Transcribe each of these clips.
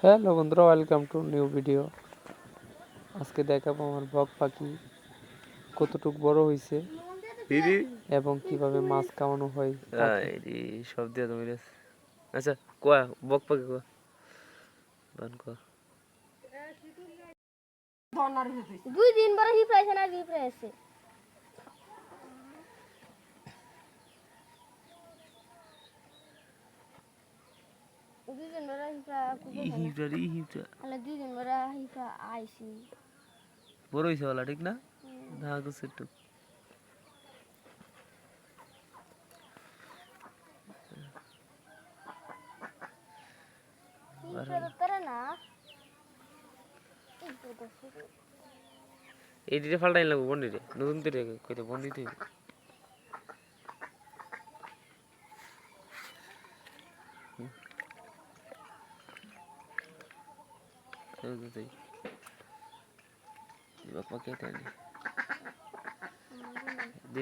Hello বন্ধুরা, welcome to new video. আজকে দেখাবো আমার বক পাখি কতটুকু বড় হয়েছে এবং কিভাবে মাছ খাওয়ানো হয়। সব দিয়ে তুমি আচ্ছা কোয়া বক পাখি কোয়া দুই দিন বড় হি প্রাইছে না হি প্রাইছে দুই দিন বড় দুই দিন বড় হিফা আইছি বড় হইছে বলা ঠিক না না কিছু একটু এই দিতে ফালটাই লাগবো বন্দি রে নতুন দিতে কইতে বন্দি দিতে বাবা কে তানি দি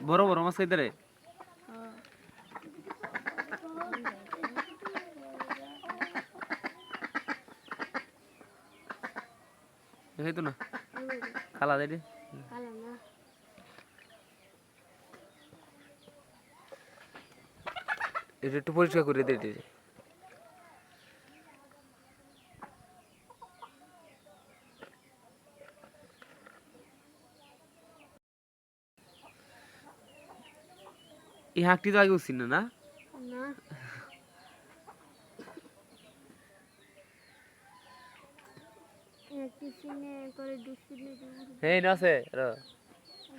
বড় বড় মাছ খাইতে রে খাইতো না খালা দেয় রে এটা একটু পরিষ্কার করে দে দে এই হাঁকটি তো আগে উঠছি না না হ্যাঁ না আছে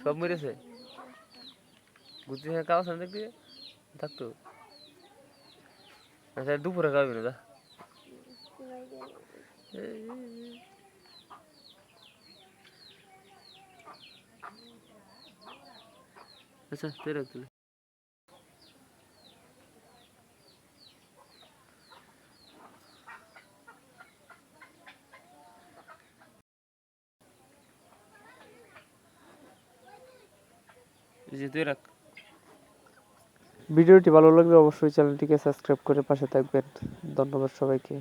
সব মরেছে বুঝছি হ্যাঁ কাউ সামনে দেখতে থাকতো আচ্ছা দুপুরে খাওয়াবি না আচ্ছা তুই রাখ তুলে তুই রাখ। ভিডিওটি ভালো লাগলে অবশ্যই চ্যানেলটিকে সাবস্ক্রাইব করে পাশে থাকবেন। ধন্যবাদ সবাইকে।